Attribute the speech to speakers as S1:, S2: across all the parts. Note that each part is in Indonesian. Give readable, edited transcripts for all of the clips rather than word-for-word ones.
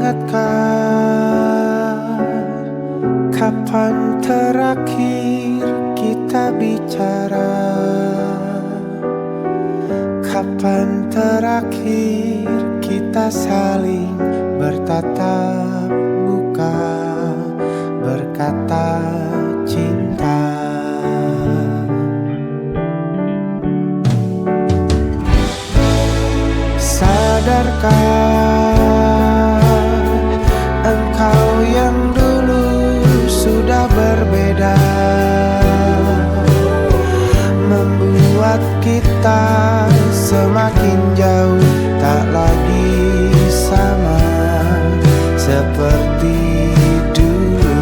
S1: ingatkah kapan terakhir kita bicara? Kapan terakhir kita saling bertatap muka, berkata cinta? Sadarkah engkau yang dulu sudah berbeda, membuat kita semakin jauh, tak lagi sama seperti dulu.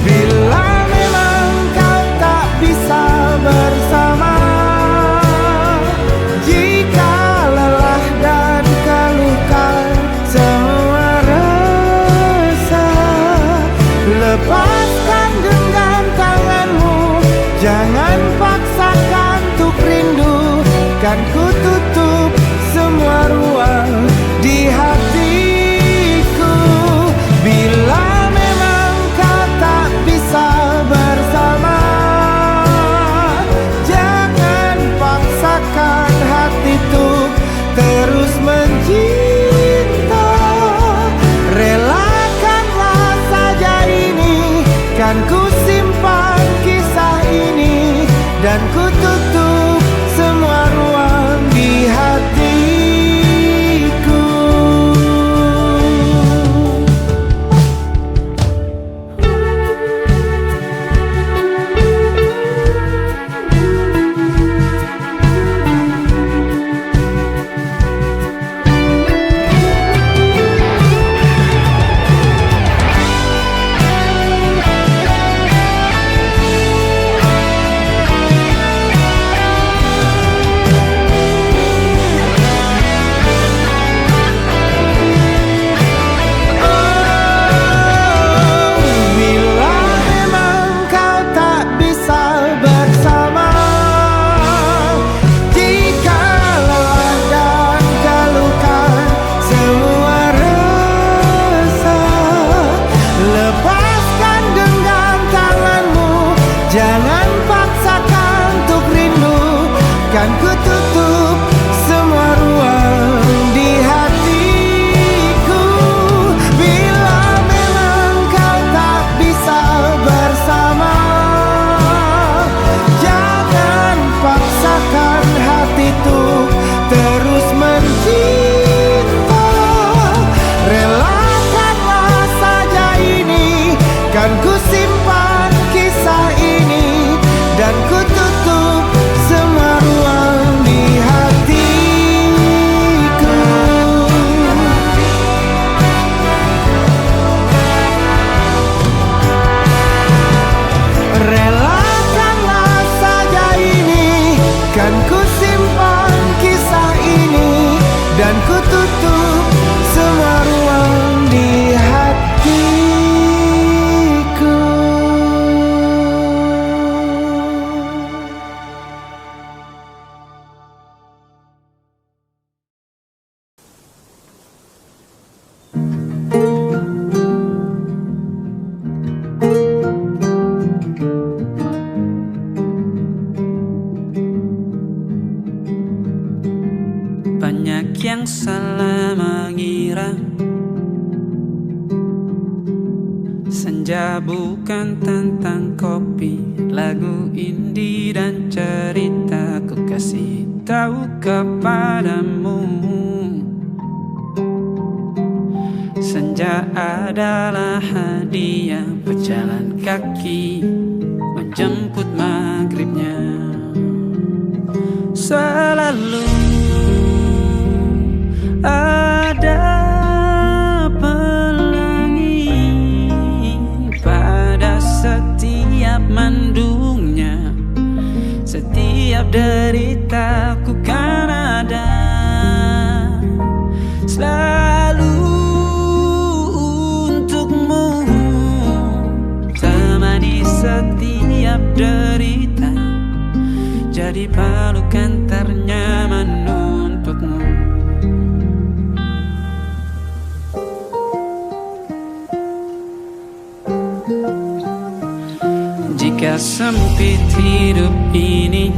S1: Bila memang kau tak bisa bersama, jika lelah dan keluhkan semua rasa, lepaskan genggam tanganmu, jangan paksakan untuk rindu. Kan ku tutup semua ruang di hatiku. Bila memang kau tak bisa bersama, jangan paksakan hati tuh terus mencinta. Relakanlah saja ini, kan ku simpan kisah ini, dan ku tutup semua ruang di hatiku. Jangan paksakan untuk rindu, kan ku tutup semua ruang di hatiku. Bila memang kau tak bisa bersama, jangan paksakan hati tuh terus mencinta. Relakanlah saja ini, kan ku simpan kisah ini, dan ku tutup semua ruang di hatiku. Relakanlah saja ini, kan ku simpan kisah ini, dan ku tutup semua ruang di hatiku.
S2: Banyak yang salah mengira senja bukan tentang kopi, lagu indie dan cerita. Ku kasih tahu kepadamu, senja adalah hadiah berjalan kaki menjemput maghribnya. Selalu ada pelangi pada setiap mendungnya, setiap deritaku kan ada selalu untukmu, temani setiap derita, jadi palukan ternyaman. sempit hidup ini,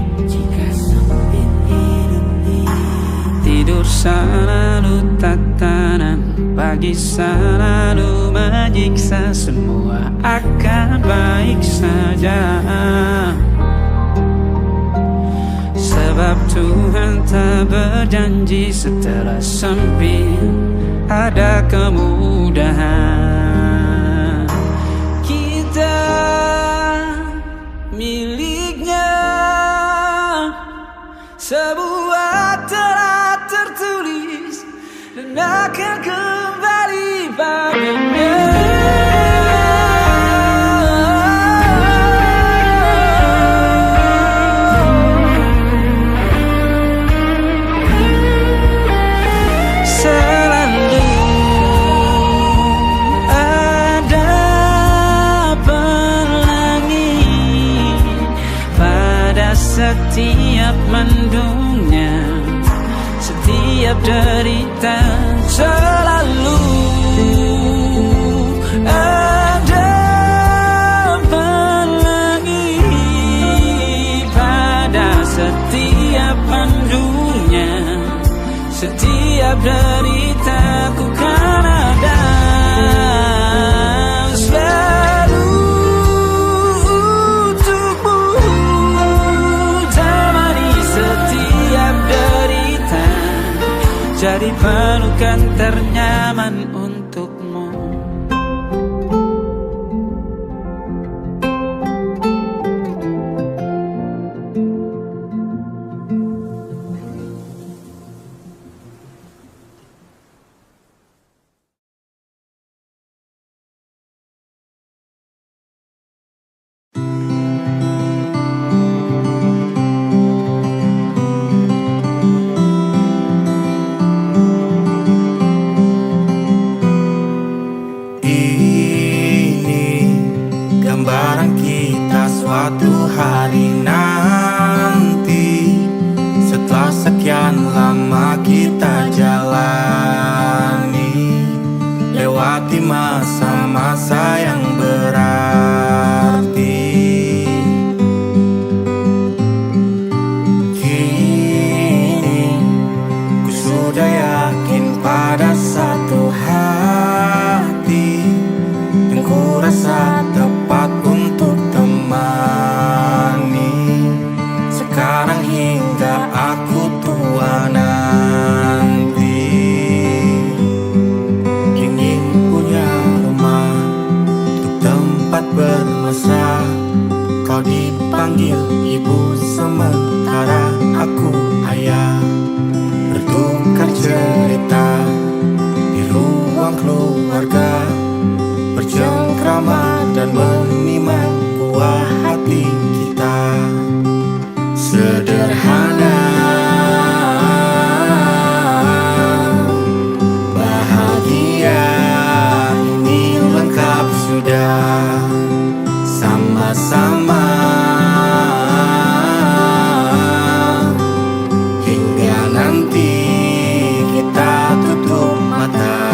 S2: tidur selalu tatanan, pagi selalu menyiksa, semua akan baik saja. Sebab Tuhan tak berjanji setelah sempit ada kemudahan. Kita miliknya, sebuah telah tertulis dan akan kembali padanya. Setiap mendungnya, setiap derita, selalu ada pelangi. Pada setiap mendungnya, setiap derita, ku kan ada. Jadi pelukan ternyaman untukmu.
S1: Suatu hari nanti, setelah sekian lama kita jalani, lewati masa-masa yang berarti. Kini ku sudah yakin pada satu hati yang ku rasa tepat untuk sekarang hingga aku tua nanti. Ingin punya rumah untuk tempat bermesra. Kau dipanggil ibu sementara aku ayah. Bertukar cerita di ruang keluarga, bercengkrama dan menimang buah hati kita. Sederhana, bahagia, ini lengkap sudah. Sama-sama hingga nanti kita tutup mata.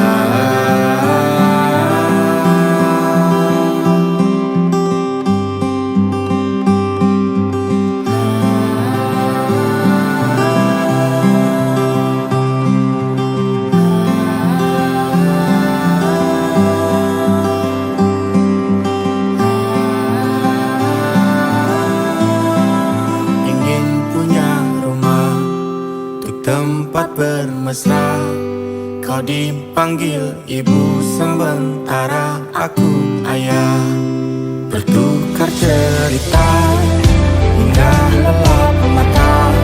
S1: Tempat bermesra, kau dipanggil ibu sementara aku ayah. Bertukar cerita hingga lelap mata,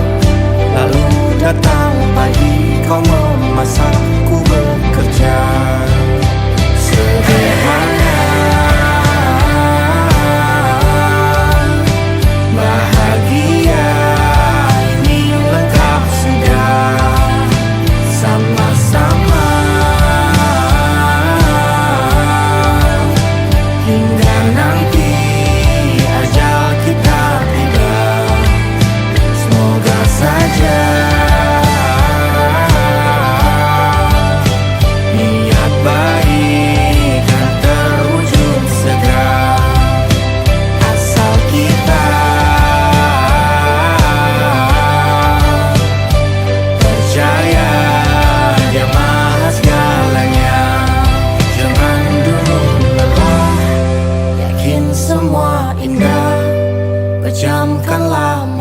S1: lalu datang pagi kau memasak, ku bekerja. Sederhana, bahagia, ini lengkap sudah. Sama-sama hingga nanti ajal kita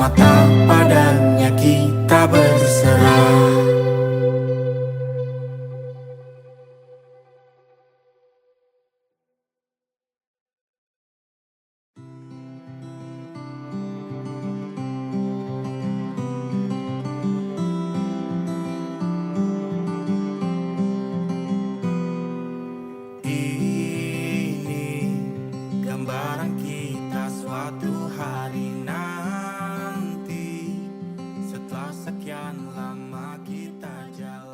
S1: semata padanya kita berserah. Gambaran kita suatu hari nanti, setelah sekian lama kita jalani.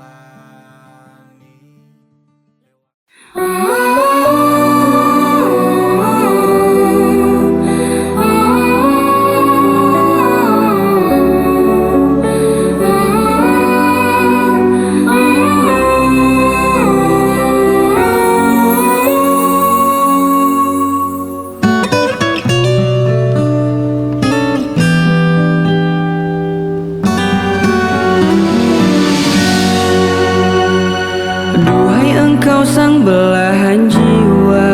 S2: Sang belahan jiwa,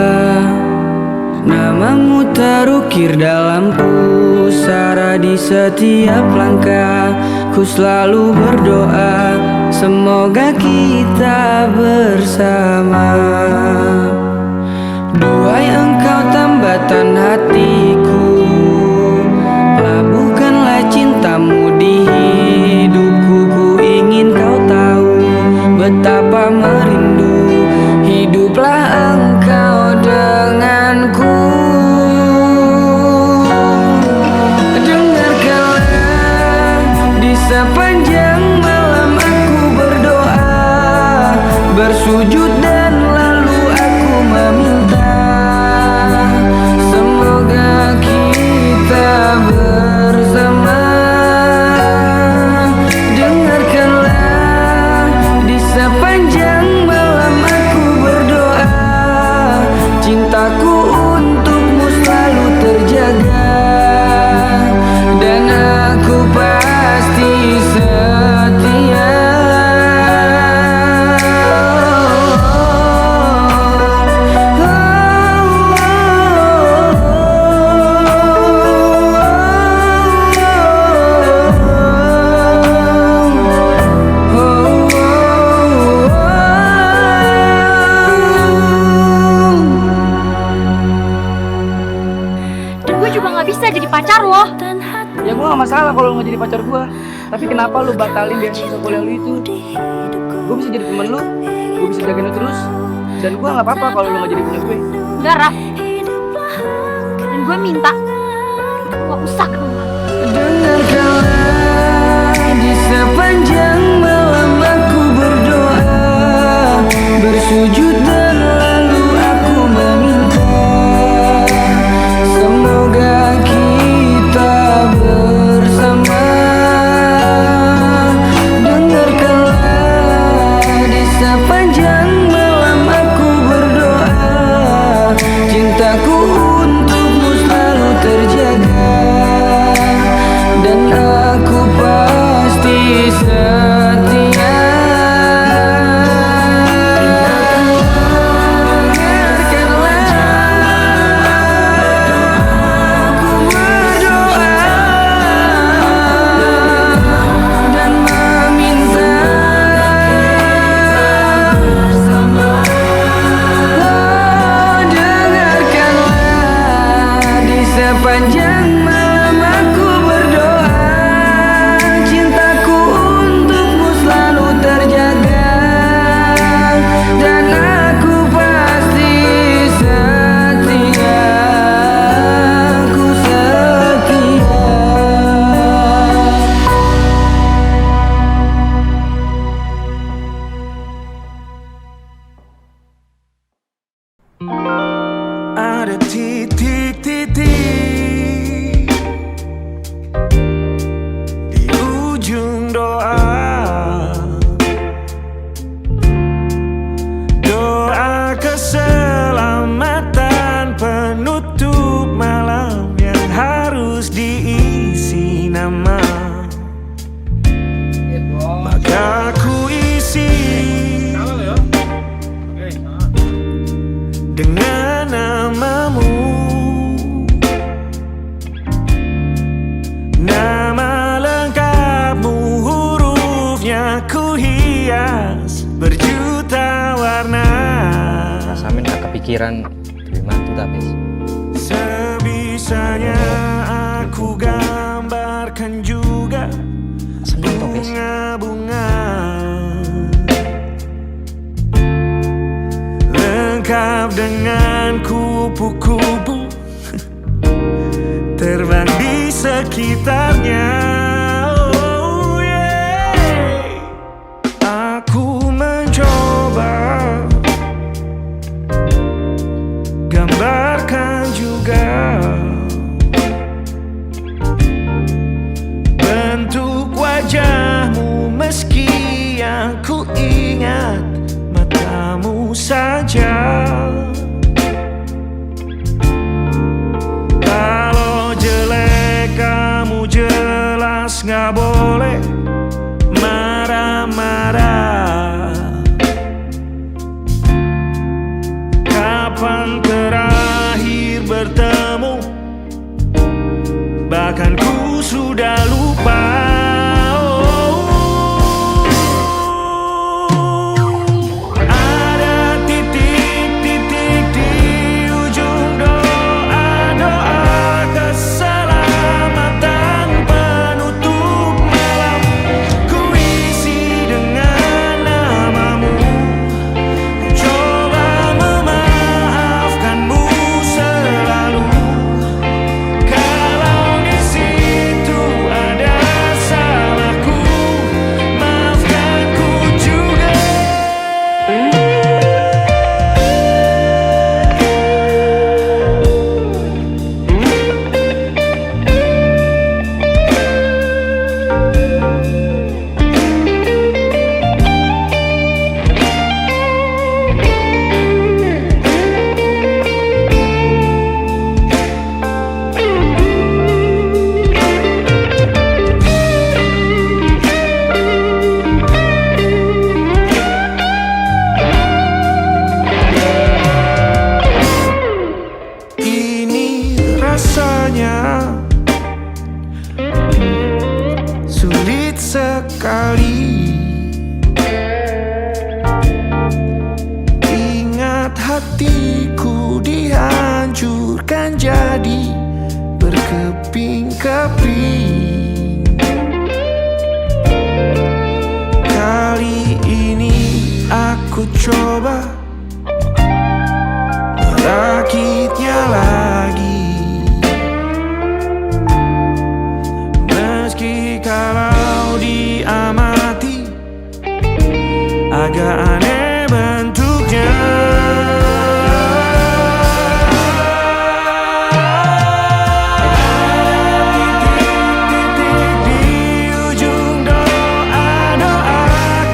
S2: namamu terukir dalam pusara. Di setiap langkah ku selalu berdoa, semoga kita bersama. Duhai engkau tambatan hatiku, labuhkanlah cintamu di hidupku. Ku ingin kau tahu betapa merindu hiduplah engkau denganku. Dengarkanlah di sepanjang malam aku berdoa, bersujud dan lalu aku meminta, semoga kita bersama. Dengarkanlah di sepanjang cintaku untukmu selalu terjaga, dan aku pasti setia.
S3: Pacar lo?
S4: Ya gue gak masalah kalau lo gak jadi pacar gue. Tapi kenapa lo batalin beasiswa kuliah lo itu? Gue bisa jadi temen lo, gue bisa jagain lo terus, dan gue gak apa-apa kalau lo gak jadi punya gue.
S3: Enggak, Raf. Dan gue minta gak usah ketemu.
S2: Dengarkanlah di sepanjang malam aku berdoa, bersujud dan lalu aku meminta, semoga kita bersama. Dengarkanlah di sepanjang malam aku berdoa, cintaku untukmu selalu terjaga, dan aku pasti setia. Sepanjang malam aku berdoa, cintaku untukmu
S4: kepikiran gimana tuh tapi
S1: Sebisanya aku gambarkan juga bunga-bunga lengkap dengan kupu-kupu terbang di sekitarnya. Oh yeah. Aku mencoba gambarkan juga bentuk wajahmu, meski yang ku ingat matamu saja. Kalau jelek kamu jelas gak boleh marah-marah. Kapan terakhir bertemu, bahkan ku sudah lupa. Ada titik-titik di ujung doa-doa keselamatan penutup malam. Ku isi dengan namamu, coba memaafkanmu selalu. Kalau di situ ada salahku, maafkanku juga. Ini rasanya sulit sekali. Ingat hatiku dihancurkan jadi berkeping-keping. Kali ini aku coba merakitnya lagi, meski kalau diamati agak aneh bentuknya. Titik-titik di ujung doa-doa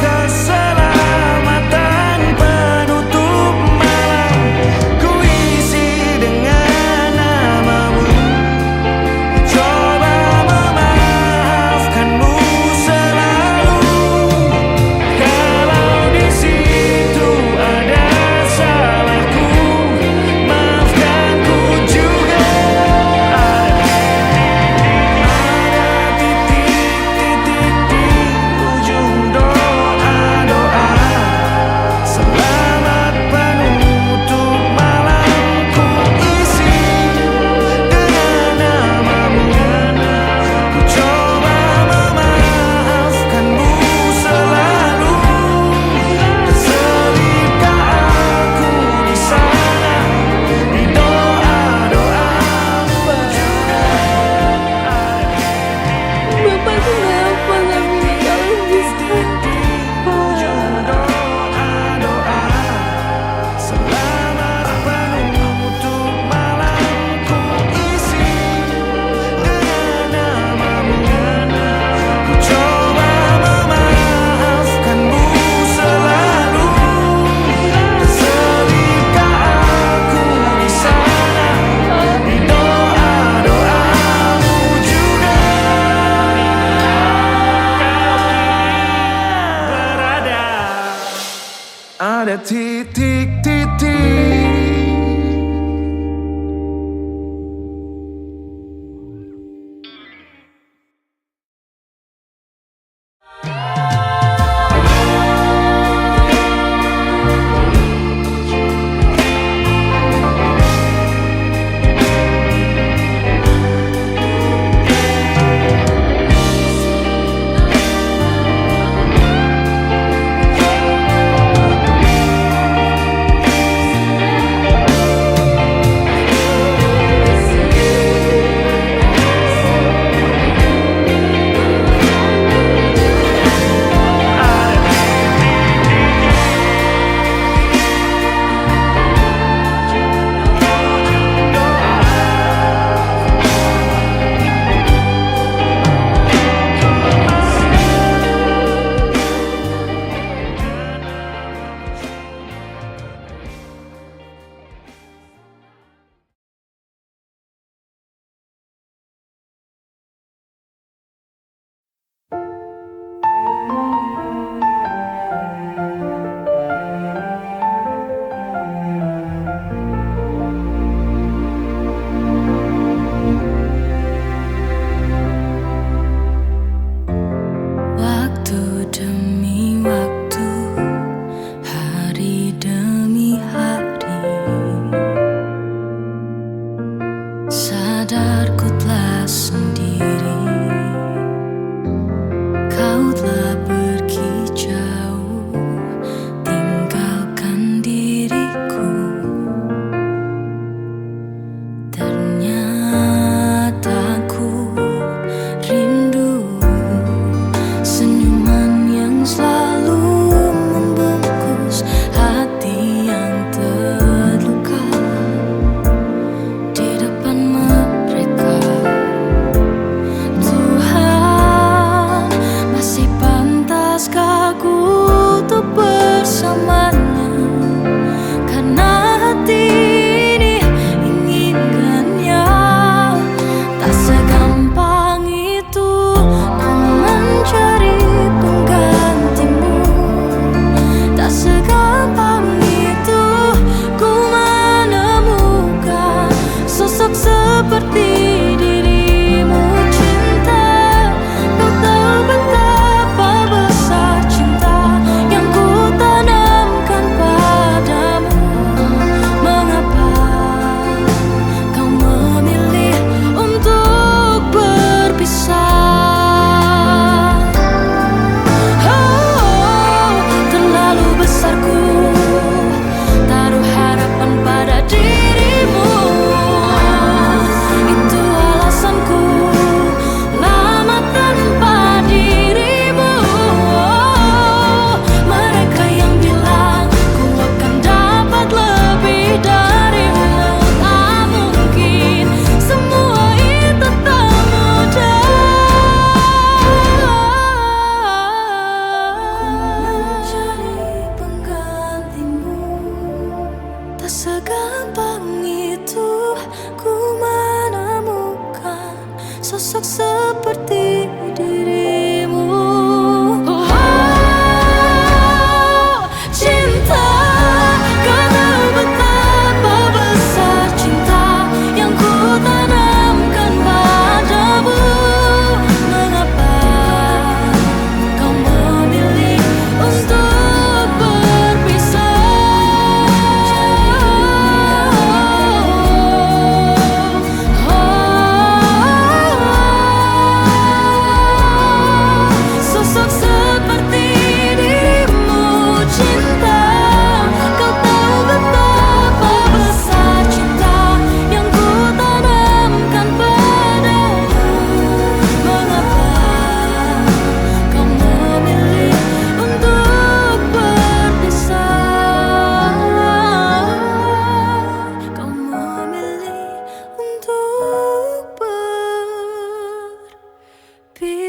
S1: keselamatan penutup malam. Ku isi dengan namamu, coba memaafkanmu selalu. Kalau di sini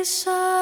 S1: berpisah.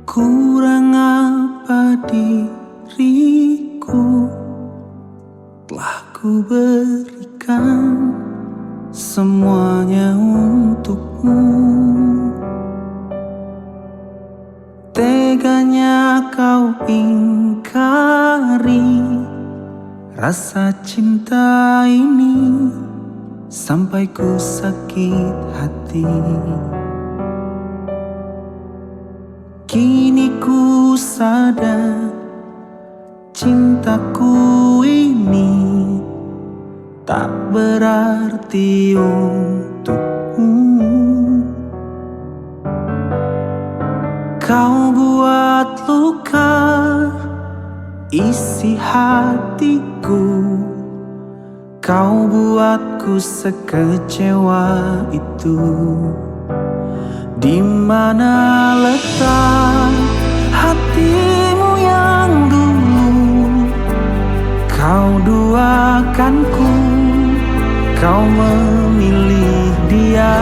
S1: Kurang apa diriku, telah ku berikan semuanya untukmu. Teganya kau ingkari rasa cinta ini sampai ku sakit hati. Kini ku sadar cintaku ini tak berarti untukmu. Kau buat luka isi hatiku, kau buatku sekecewa itu. Di mana letak hatimu yang dulu kau duakanku, kau memilih dia.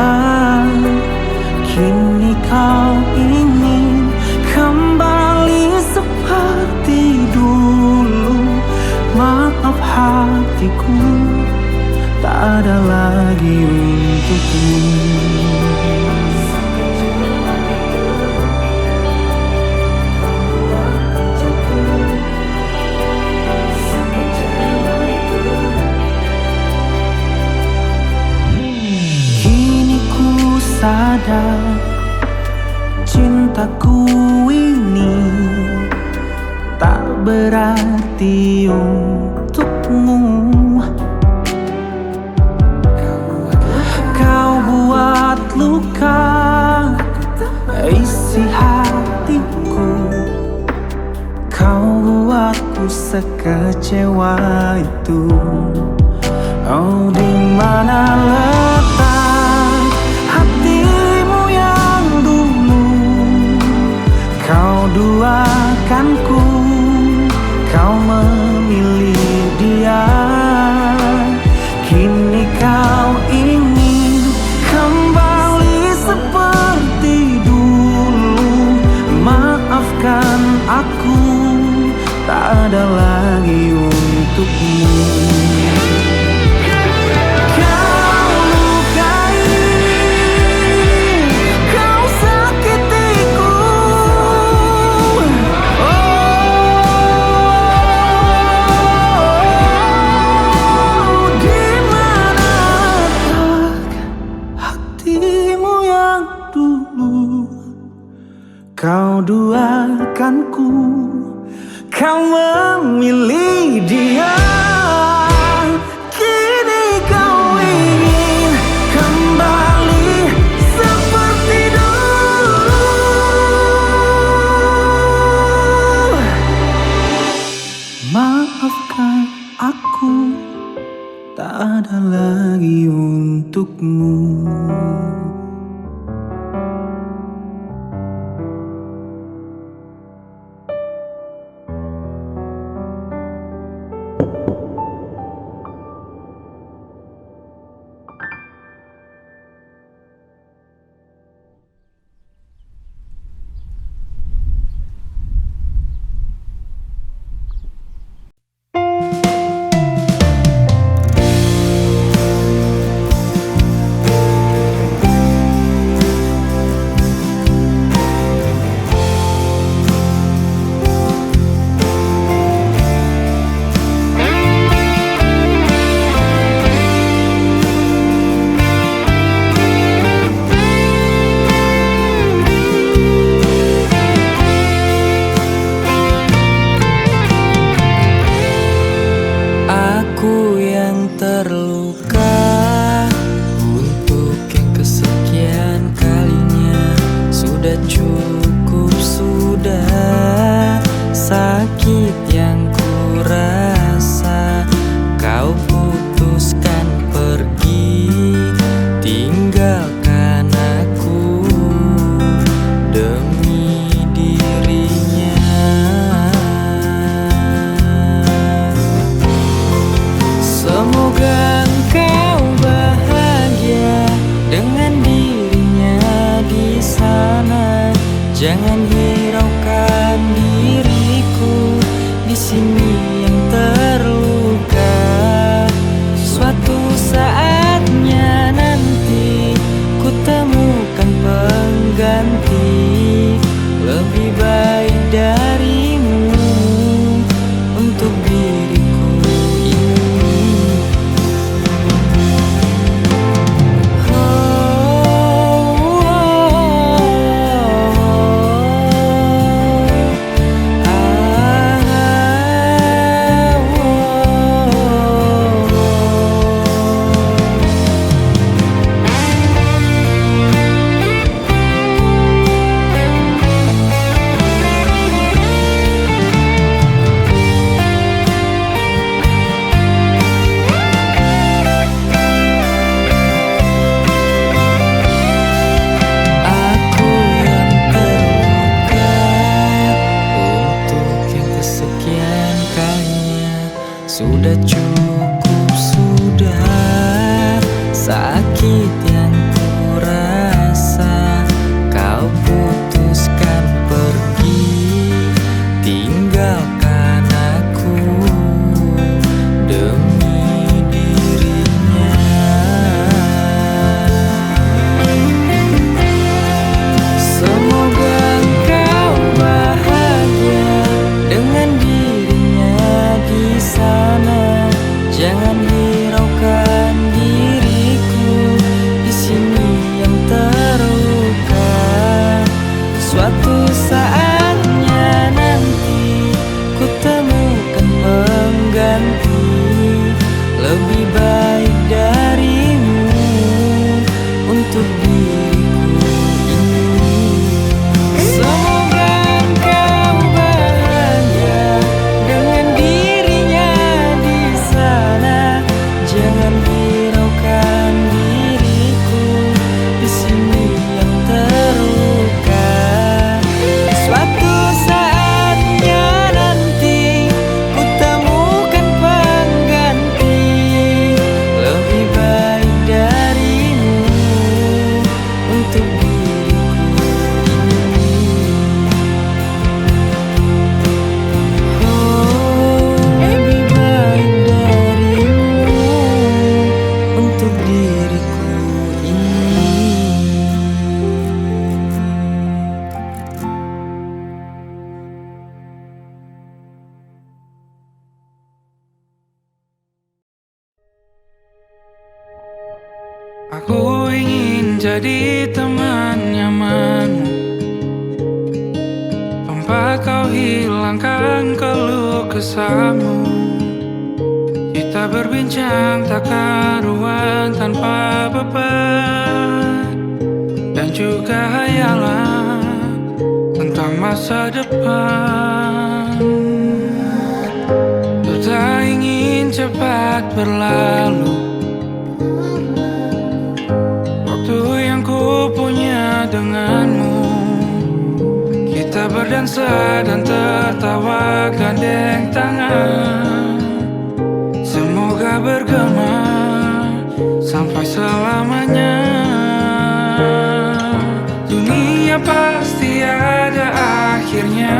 S1: Kini kau ingin kembali seperti dulu. Maaf hatiku, tak ada lagi untukmu. Sadar cintaku ini tak berarti untukmu. Kau buat luka isi hatiku, kau buatku sekecewa itu. Oh, di mana letak hatimu yang dulu kau duakanku, kau memilih dia. Kini kau ingin kembali seperti dulu. Maafkan aku, tak ada lagi untukmu. Kau duakanku, kau memilih dia. Kini kau ingin kembali seperti dulu. Maafkan aku, tak ada lagi untukmu.
S2: cukup sudah sakit yang ku rasa. Kau putuskan pergi, tinggalkan aku demi dirinya. Semoga engkau bahagia dengan dirinya di sana. Jangan hiraukan diriku di sini yang terluka. Suatu saatnya nanti ku temukan pengganti lebih baik darimu untuk diriku ini. Aku yang terluka untuk yang kesekian kalinya. Sudah cukup sudah sakit yang ku rasa. Kau putuskan pergi, tinggalkan aku demi dirinya. Semoga engkau bahagia dengan dirinya di sana. Jangan hiraukan diriku di sini yang terluka. Suatu saatnya nanti ku temukan pengganti lebih baik darimu untuk diriku ini. Semoga engkau bahagia dengan dirinya di sana. Jangan hiraukan diriku di sini yang terluka. Suatu saatnya nanti ku temukan pengganti lebih baik darimu untuk diriku ini. Lebih baik darimu untuk diriku ini.
S5: Aku ingin jadi teman nyamanmu, tempat kau hilangkan keluh kesahmu. Kita berbincang tak karuan tanpa beban, dan juga hayalan tentang masa depan. Ku tak ingin cepat berlalu waktu yang ku punya denganmu. Kita berdansa dan tertawa gandeng tangan. Semoga bergema sampai selamanya. Dunia pasti ada akhirnya.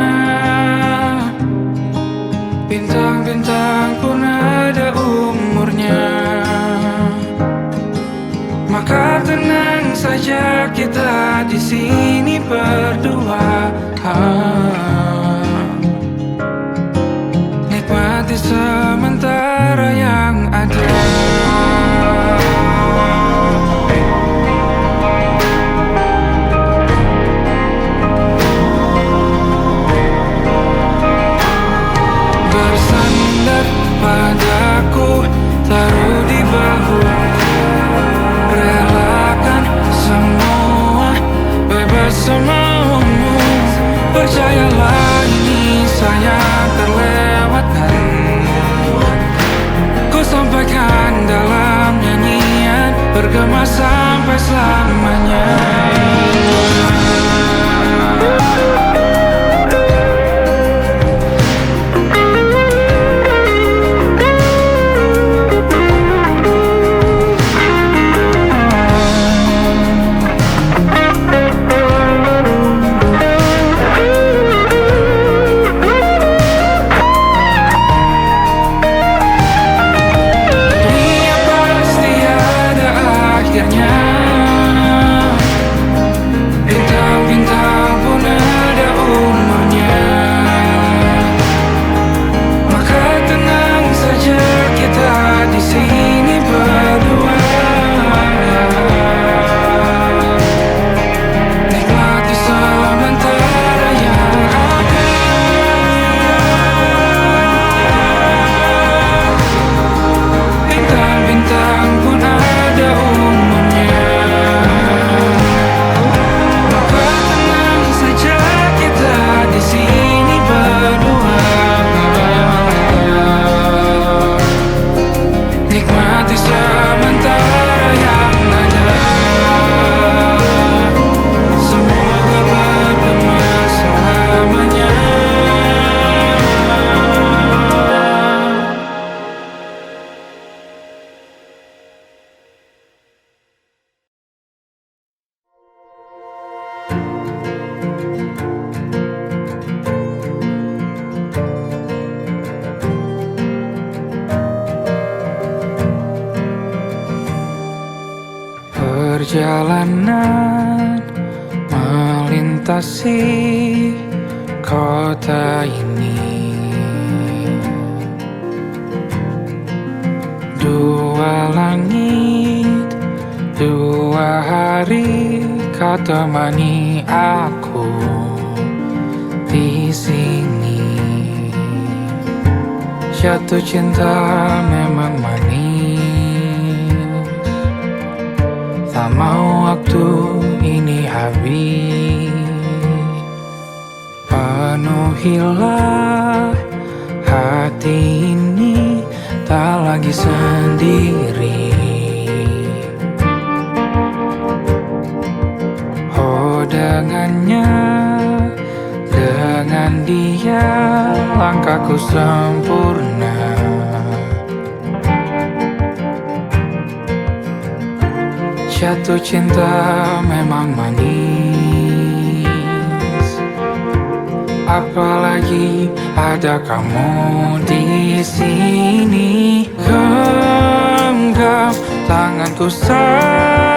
S5: Bintang-bintang pun ada umurnya. Maka tenang saja kita di sini berdua. Nikmati sementara yang ada. Bersandar padaku, taruh di bahu. Relakan semua, bebas semua. Percayalah ini sayang terlewatkan. Ku sampaikan dalam nyanyian, bergema sampai selamanya. Dunia pasti ada akhirnya. Bintang-bintang pun ada umurnya. Maka tenang saja kita di sini berdua. Nikmati sementara yang ada. Bintang-bintang pun ada umurnya. Maka tenang saja kita di sini berdua. Nikmati sementara yang ada. Semoga bergema selamanya. Perjalanan melintasi kota ini. Dua langit, dua hari kau temani aku di sini. Jatuh cinta memang manis. Tak mau waktu ini habis. Penuhilah hati ini, tak lagi sendiri. Oh dengannya, dengan dia langkahku sempurna. Jatuh cinta memang manis. Apalagi ada kamu di sini. Genggam tanganku sayang.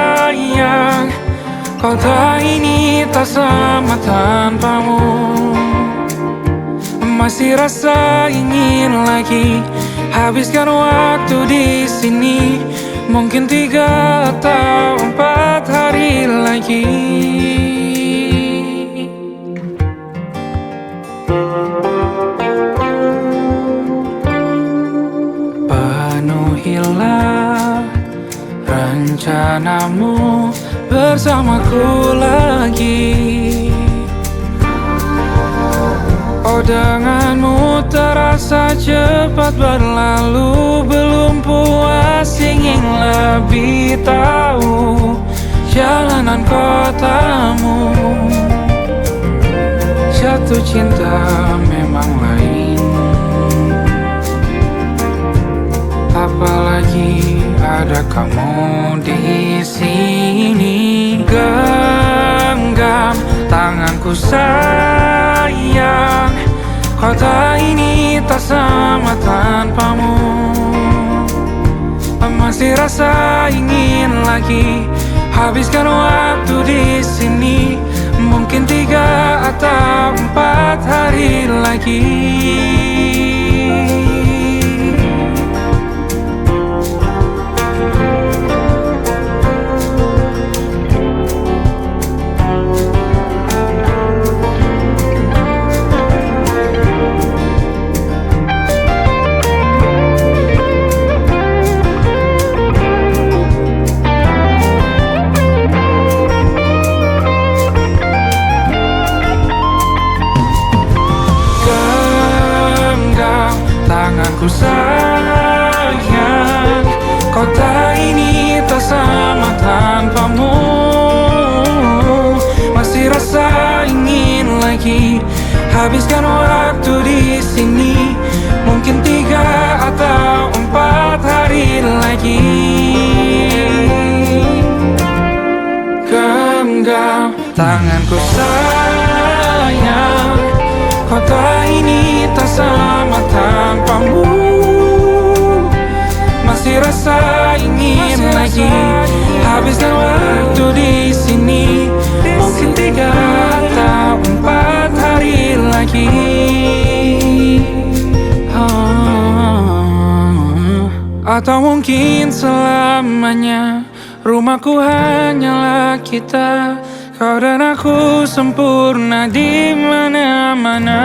S5: Kota ini tak sama tanpamu. Masih rasa ingin lagi habiskan waktu di sini. Mungkin 3 atau 4 hari lagi. Penuhilah rencanamu bersamaku lagi. Oh denganmu terasa cepat berlalu. Belum puas ingin lebih tahu jalanan kotamu. Jatuh cinta memang lain. Apalagi ada kamu di sini. Genggam tanganku sayang. Kota ini tak sama tanpamu. Masih rasa ingin lagi habiskan waktu di sini. Mungkin 3 atau 4 hari lagi. lagi. Habiskan waktu di sini, mungkin 3 atau 4 hari lagi. Genggam tanganku sayang, kota ini tak sama tanpamu. Masih rasa ingin lagi. Habiskan waktu di sini, mungkin 3 atau 4 hari lagi. Atau mungkin selamanya. Rumahku hanyalah kita, kau dan aku sempurna di mana-mana.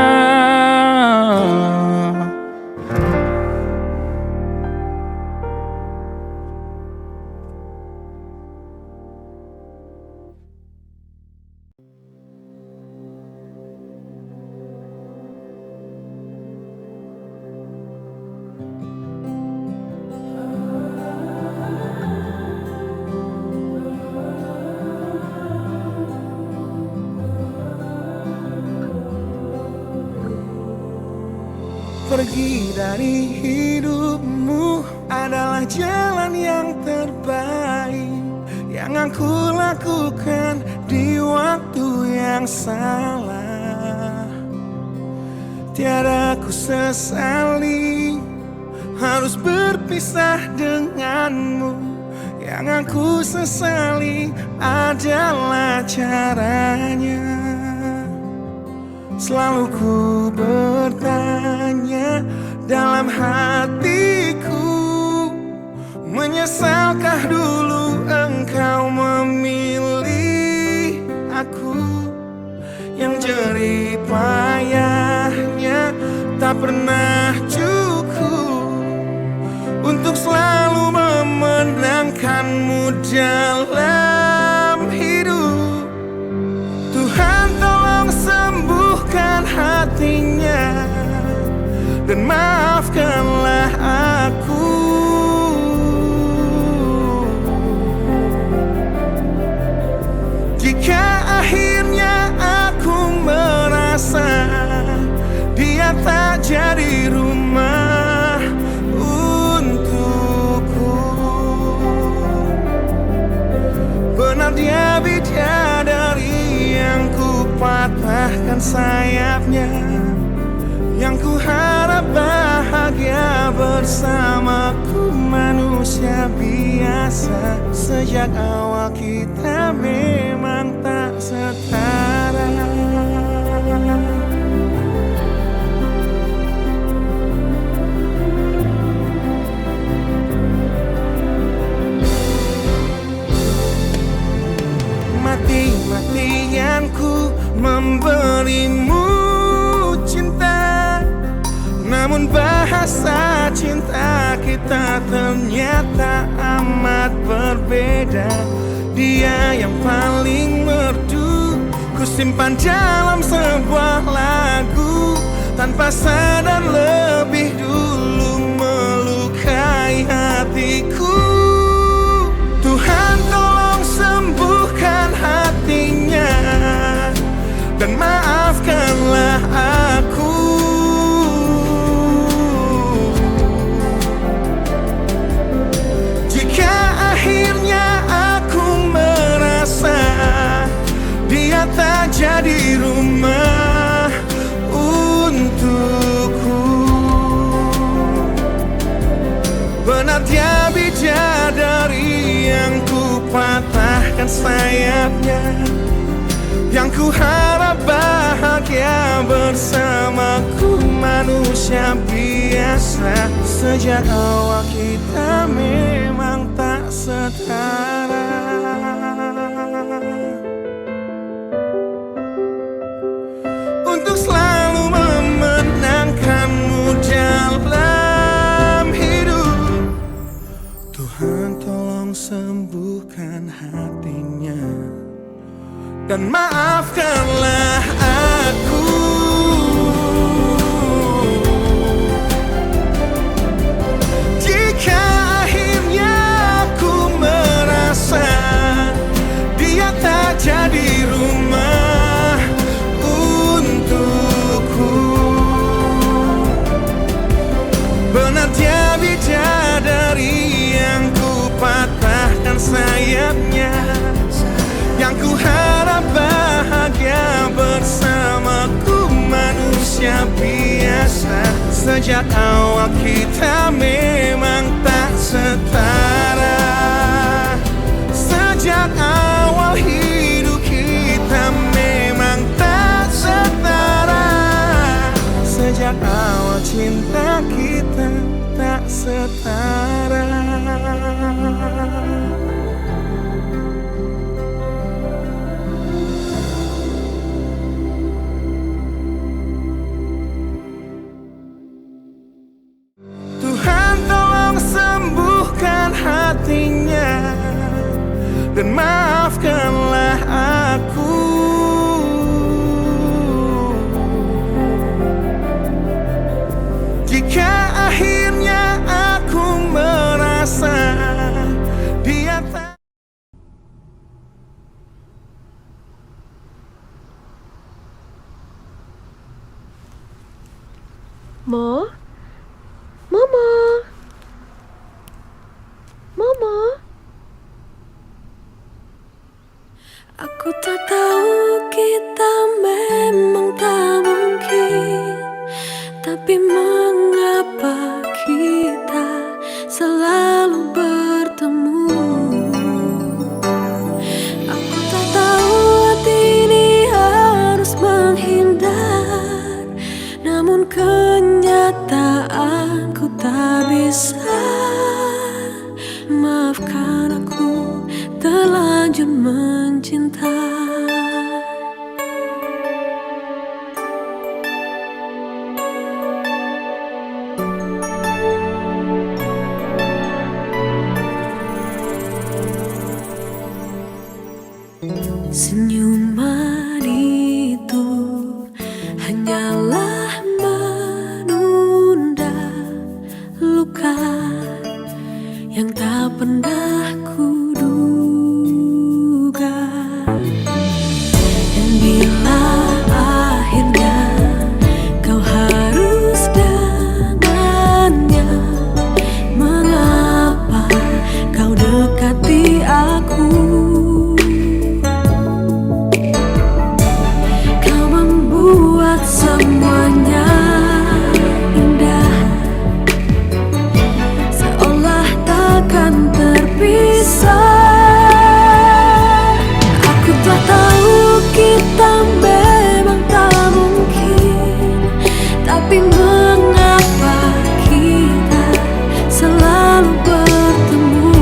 S1: Pergi dari hidupmu adalah jalan yang terbaik yang aku lakukan di waktu yang salah. Tiada ku sesali harus berpisah denganmu. Yang aku sesali adalah caranya. Selalu ku bertanya dalam hatiku, menyesalkah dulu engkau memilih aku? Yang jerih payahnya tak pernah cukup untuk selalu memenangkanmu dalam hidup. Tuhan tolong sembuhkan hatinya dan maafkanlah aku. Jika akhirnya aku merasa dia tak jadi rumah untukku, benar dia bidadari yang ku patahkan sayapnya, yang ku harap bahagia bersamaku, manusia biasa. Sejak awal kita memang tak setara. Mati-matian ku memberimu cinta, namun bahasa cinta kita ternyata amat berbeda. Dia yang paling merdu ku simpan dalam sebuah lagu, tanpa sadar lebih dulu melukai hatiku. Tuhan tolong sembuhkan hatinya dan maafkanlah aku. Jika akhirnya aku merasa dia tak jadi rumah untukku, benar dia bidadari yang ku patahkan sayapnya, yang ku harap bahagia bersamaku, manusia biasa. Sejak awal kita memang tak setara. Untuk selalu memenangkanmu dalam hidup, Tuhan tolong sembuhkan hatinya dan maafkanlah aku. Jika akhirnya aku merasa dia tak jadi rumah untukku, manusia biasa. Sejak awal kita memang tak setara. Sejak awal hidup kita memang tak setara. Sejak awal cinta kita tak setara. Tuhan tolong sembuhkan hatinya dan maafkanlah aku. Jika akhirnya aku merasa dia tak.
S3: Mo? Mama? Mama? Aku tak tahu kita memang tak mungkin, tapi mengapa kita selalu bertemu? Aku tak tahu hati ini harus menghindar, namun kenyataanku tak bisa. Maafkan aku terlanjur mencinta. Senyuman itu hanyalah menunda luka yang tak pernah kuduga. Dan bila akhirnya kau harus dengannya, mengapa kau dekati aku? Kau membuat semuanya indah, seolah takkan terpisah. Aku tak tahu kita memang tak mungkin, tapi mengapa kita selalu bertemu?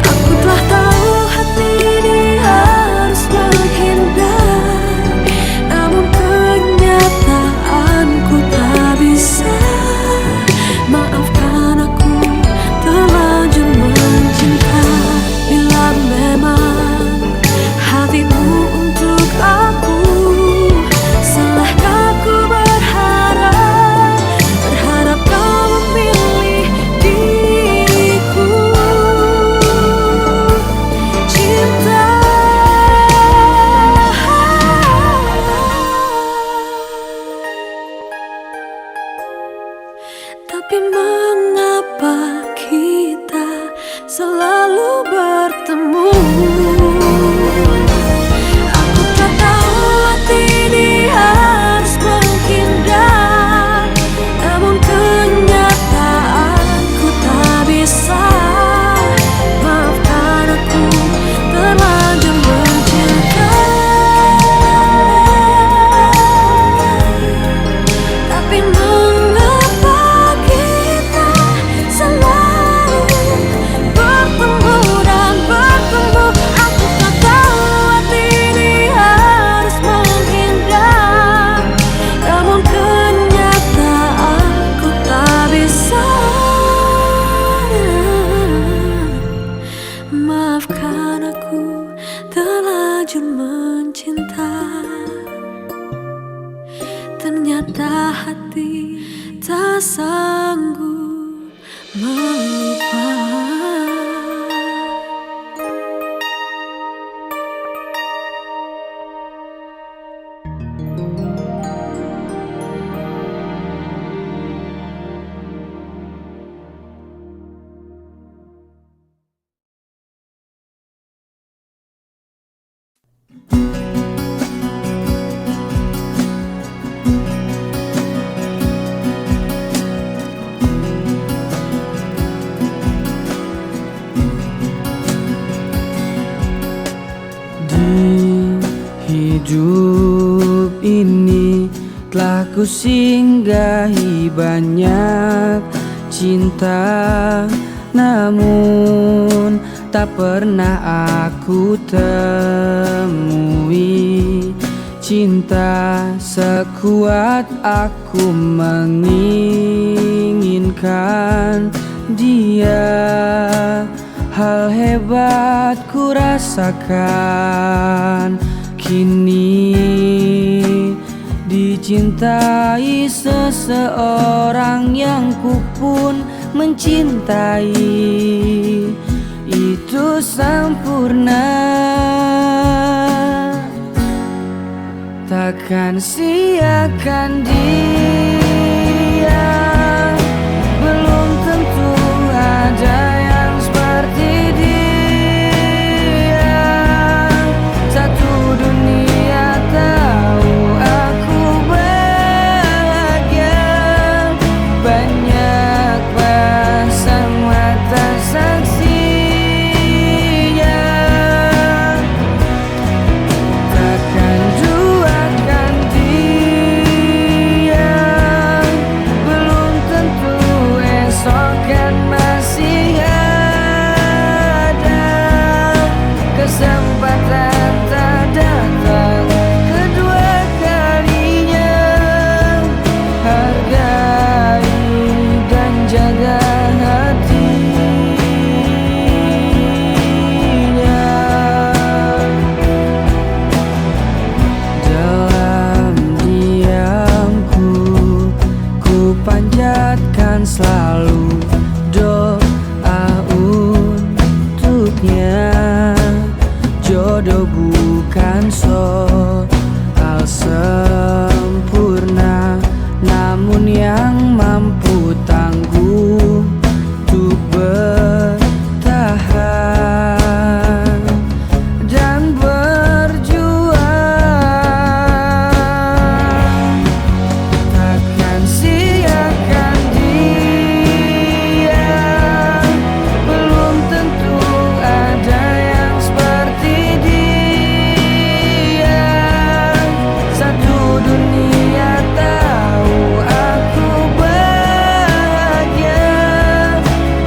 S3: Aku telah tahu hati ini harus menghindar, namun kenyataanku tak bisa. Maafkan aku terlanjur mencinta. Bila memang hatimu untuk aku, salahkah ku berharap kau memilih diriku? Cinta, tapi mengapa kita selalu bertemu? Aku tak tahu hati ini harus menghindar, namun kenyataanku tak bisa. Maafkan aku terlanjur mencinta, tapi mengapa kita selalu bertemu dan bertemu? Aku tak tahu hati ini harus menghindar, namun kenyataanku tak bisa. Maafkan aku terlanjur mencinta. Ternyata hati tak sanggup melupa.
S2: Hidup ini telah kusinggahi banyak cinta, namun tak pernah aku temui cinta sekuat aku menginginkan dia. Hal hebat ku rasakan kini, dicintai seseorang yang ku pun mencintai. Itu sempurna, takkan siakan dia. Belum tentu ada yang seperti dia. Satu dunia tahu aku bahagia. Banyak pasang mata saksinya. Takkan duakan dia. Belum tentu esok kan masih ada kesempatan tak datang kedua kalinya. Hargai dan jaga hatinya. Dalam diamku ku panjatkan selalu doa untuknya. Jodoh bukan soal sempurna, namun yang mampu tangguh untuk bertahan dan berjuang. Takkan siakan dia. Belum tentu ada yang seperti dia. Satu dunia tahu aku bahagia.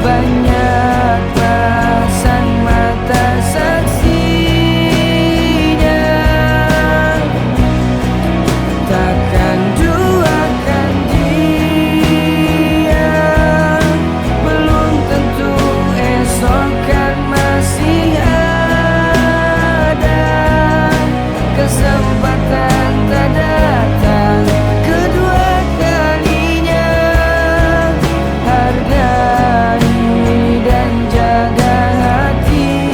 S2: Banyak pasang mata saksinya. Takkan duakan dia. Belum tentu esok kan masih ada kesempatan tak datang kedua kalinya. Hargai dan jaga hatinya.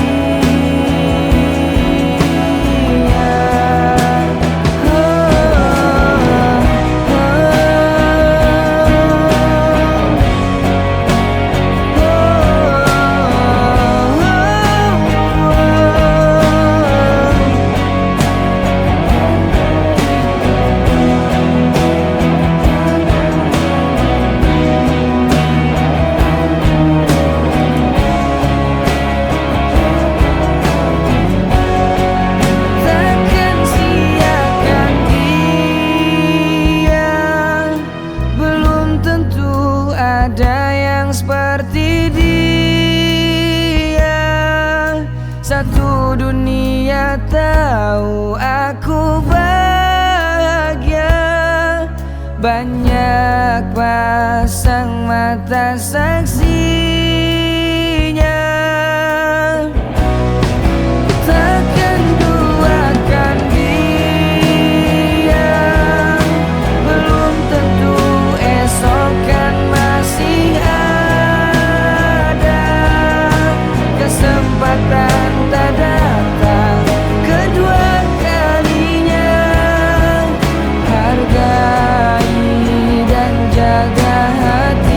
S2: Takkan siakan dia. Belum tentu ada yang seperti dia. Satu dunia tahu aku bahagia. Banyak pasang mata saksinya. Takkan duakan dia. Belum tentu esok kan masih ada kesempatan tak datang kedua kalinya. Hargai dan jaga hatinya.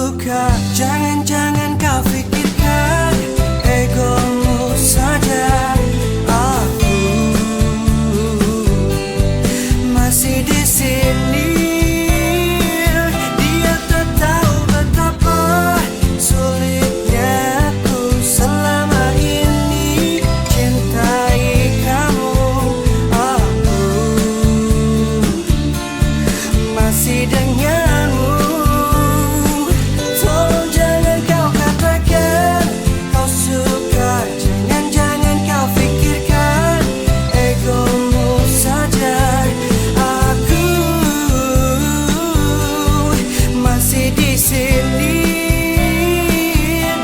S1: suka, jangan-jangan kau pikirkan egomu saja. Aku masih di sini. Dia tak tahu betapa sulitnya aku selama ini cintai kamu. Aku masih denganmu. Tolong jangan kau katakan kau suka, jangan-jangan kau pikirkan egomu saja. Aku masih di sini.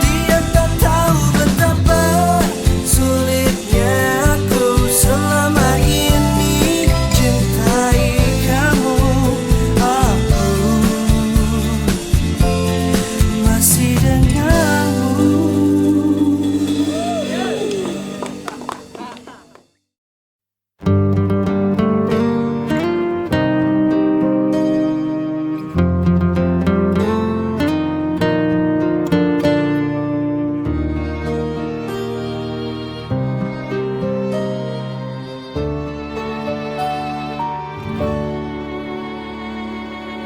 S1: Dia tak tahu betapa sulitnya aku selama ini cintai kamu. Aku masih denganmu.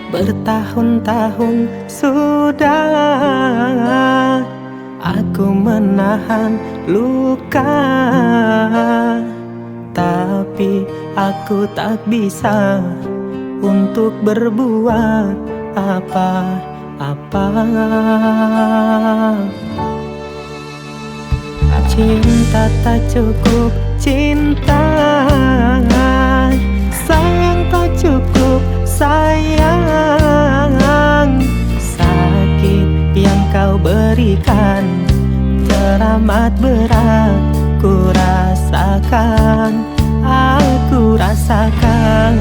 S6: Bertahun-tahun sudah aku menahan luka, tapi aku tak bisa untuk berbuat apa-apa. Cinta tak cukup, cinta sayang tak cukup, sayang. Sakit yang kau berikan teramat berat, ku rasakan, aku rasakan.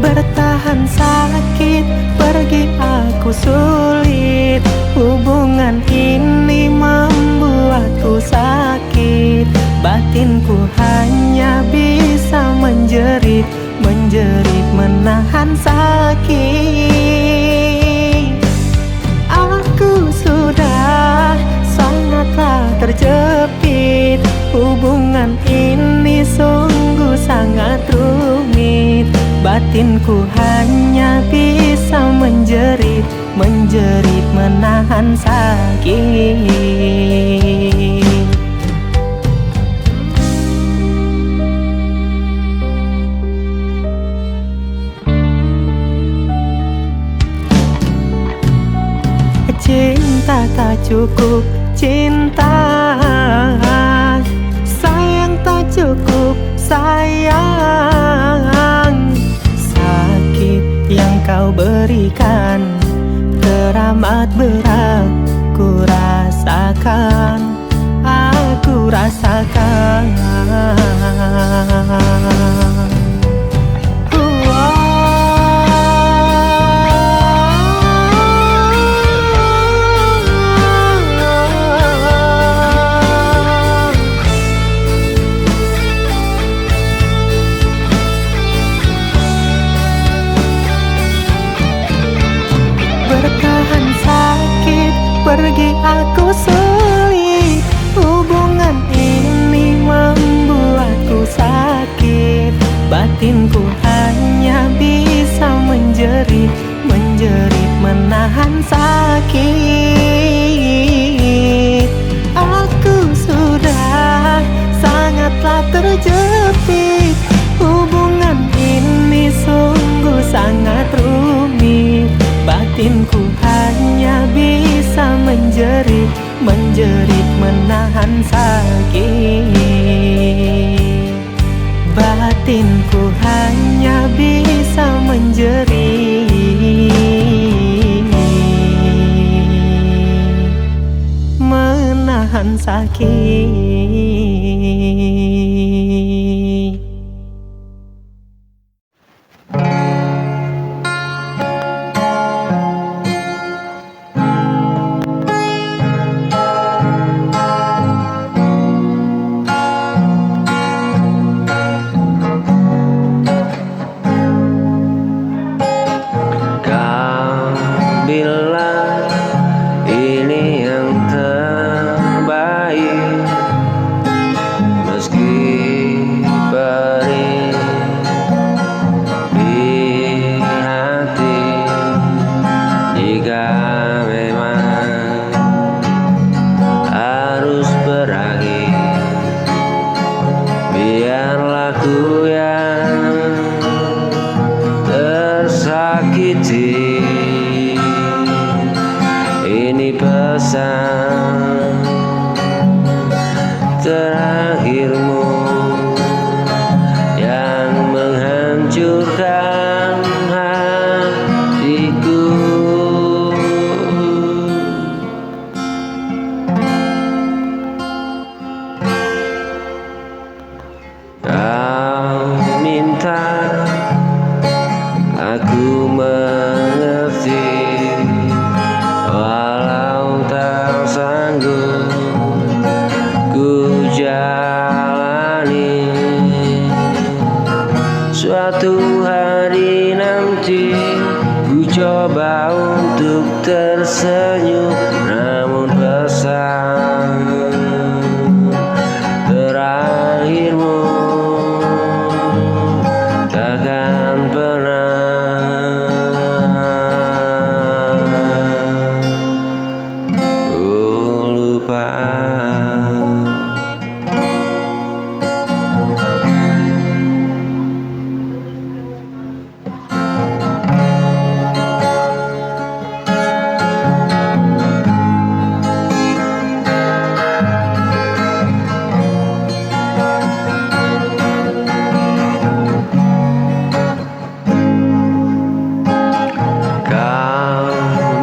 S6: Bertahan sakit, pergi aku sulit. Hubungan ini membuatku sakit. Batinku hanya bisa menjerit, menahan sakit. Aku sudah sangatlah terjepit. Hubungan ini sungguh sangat rumit. Batinku hanya bisa menjerit, menahan sakit. Cinta tak cukup, cinta sayang tak cukup, sayang. Sakit yang kau berikan teramat berat, ku rasakan, aku rasakan.
S2: aku yang tersakiti. Ini pesan terakhirmu yang menghancurkan hatiku. Kau minta aku mengerti, walau tak sanggup ku jalani. Suatu hari nanti ku coba untuk tersenyum, namun pesan terakhirmu takkan pernah ku lupa.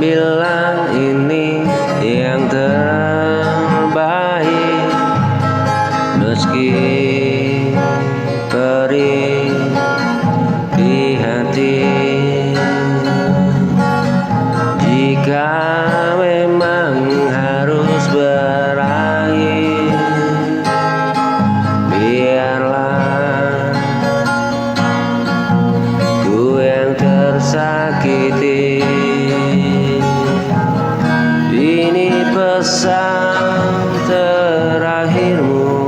S2: Bilang ini yang terbaik, meski perih di hati. Jika memang harus berakhir, biarlah ku yang tersakiti. Ini pesan terakhirmu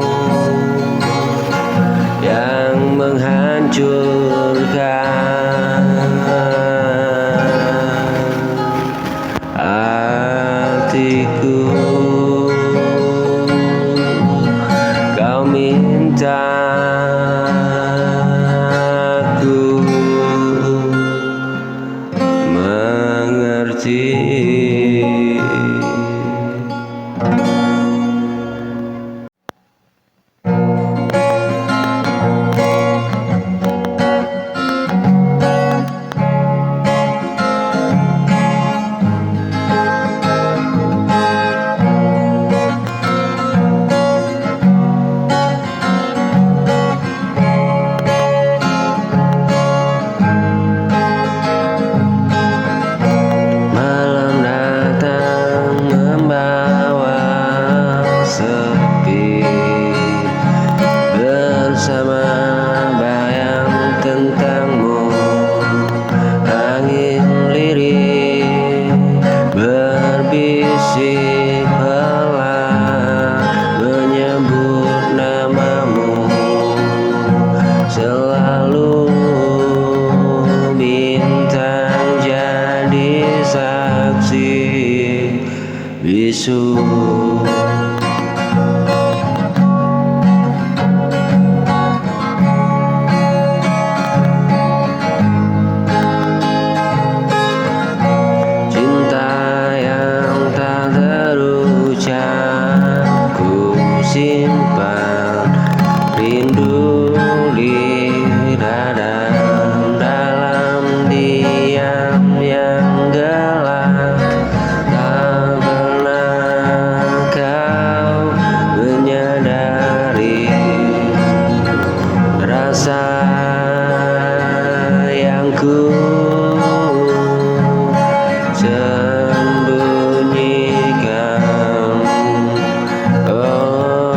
S2: yang menghancurkan hatiku. Kau minta aku mengerti. Malam datang membawa sepi, bersama bayang tentangmu. Angin lirik berbisik pelan menyebut namamu. Selalu bintang jadi saksi bisu. Cinta yang tak terucap ku simpan, rindu di dada dalam diam yang gelap. Tak pernah kau menyadari rasa yang ku sembunyikan. Oh,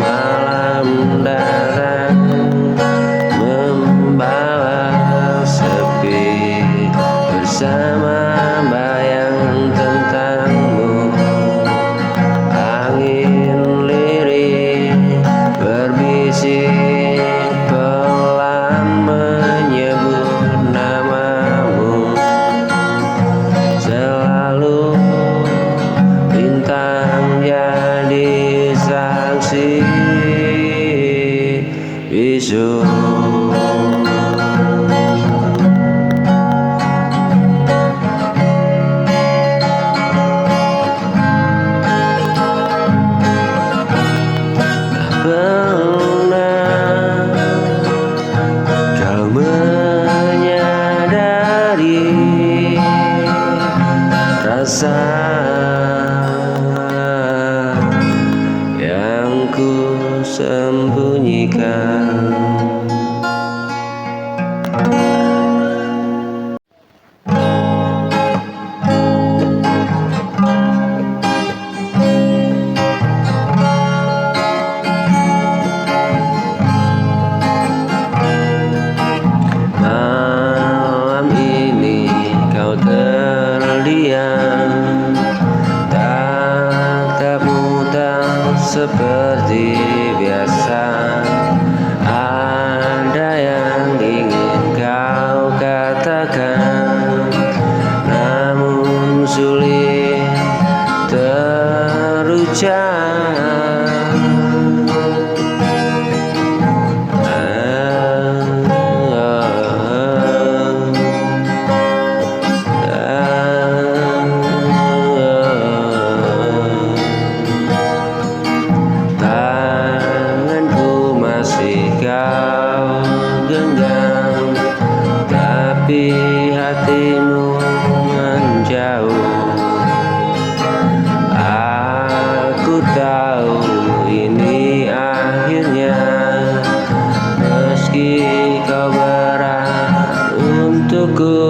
S2: malam datang ku sembunyikan. Malam ini kau terdiam, tatapmu tak seperti biasa. Ada yang ingin kau katakan, namun sulit terucap. Tanganku masih kau genggam, tapi hatimu menjauh. Aku tahu ini akhirnya, meski kau berat untukku.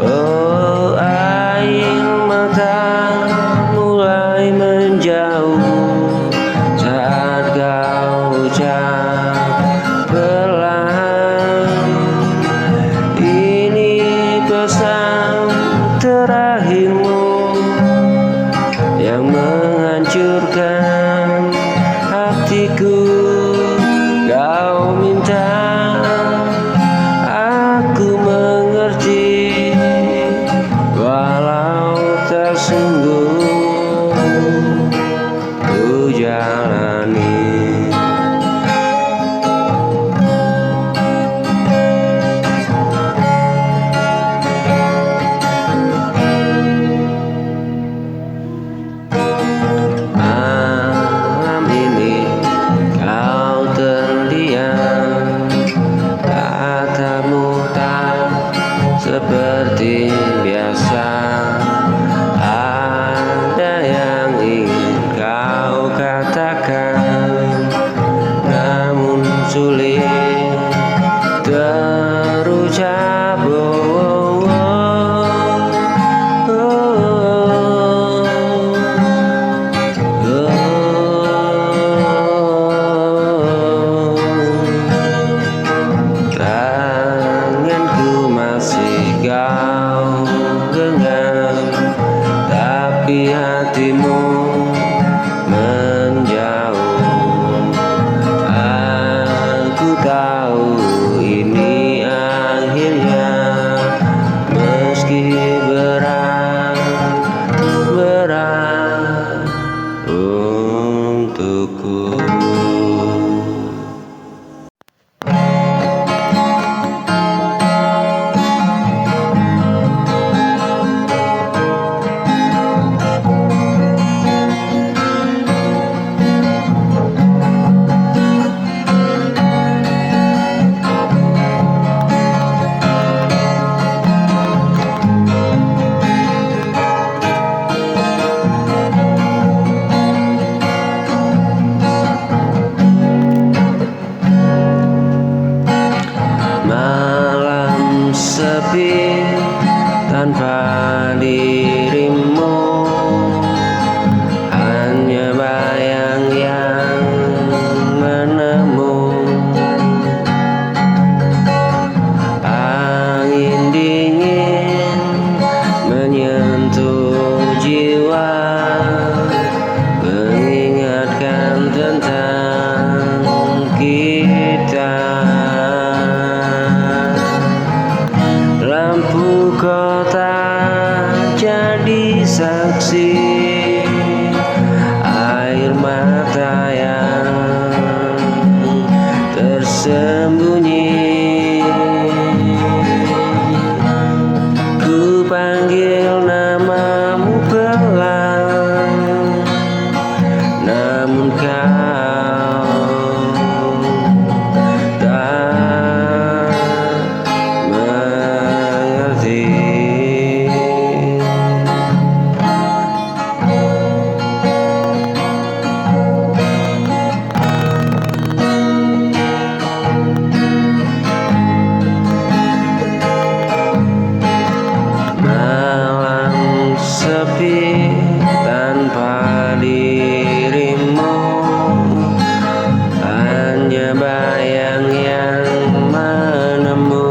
S2: Oh, air mata mulai menjauh saat kau ucap perlahan, ini pesan terakhirmu yang menghancurkan hatiku. Kau minta aku mengerti, walau tersinggung ku jalani. dirimu, hanya bayang yang menemu.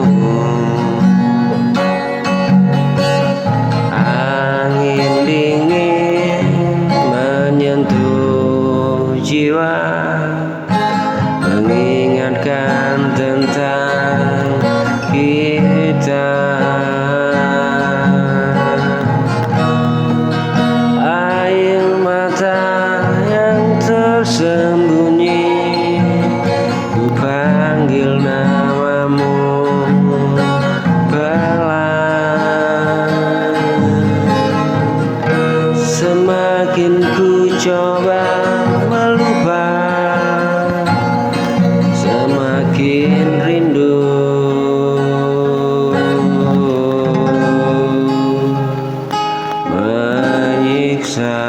S2: Angin dingin menyentuh jiwa, mengingatkan tentang kita. Air mata yang tersembunyi, ku panggil namamu pelan. Semakin ku coba melupakan, semakin rindu menyiksa.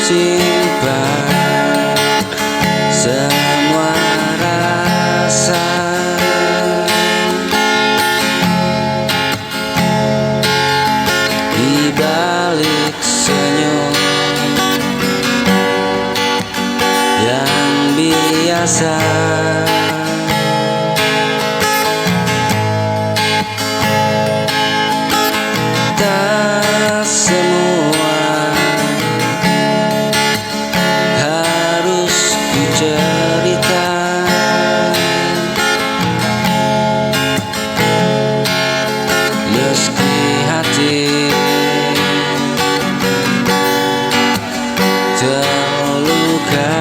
S2: simpan semua rasa. Di balik senyum yang biasa, tak semua harus ku cerita. Meski hati terluka,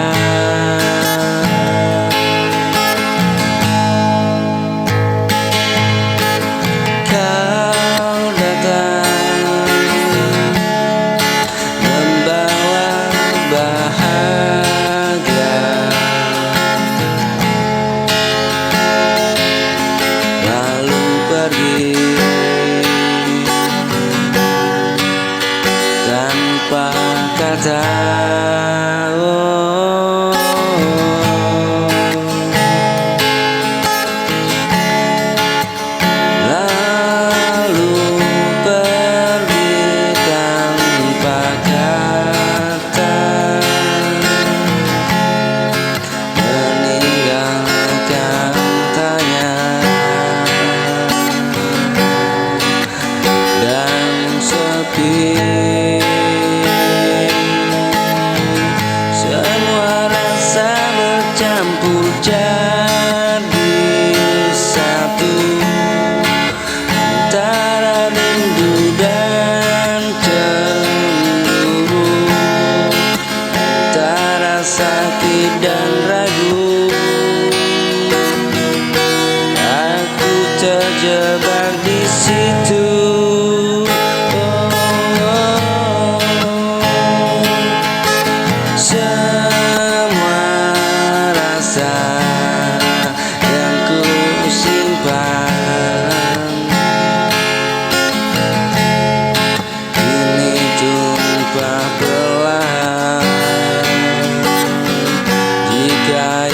S2: kau datang membawa bahagia, lalu pergi tanpa kata. Lalu pergi tanpa kata, meninggalkan tanya dan sepi. Semua rasa bercampur jadi satu, antara rindu dan cemburu, antara sakit dan ragu. Aku terjebak di situ. Semua rasa yang ku simpan kini tumpah perlahan. Jika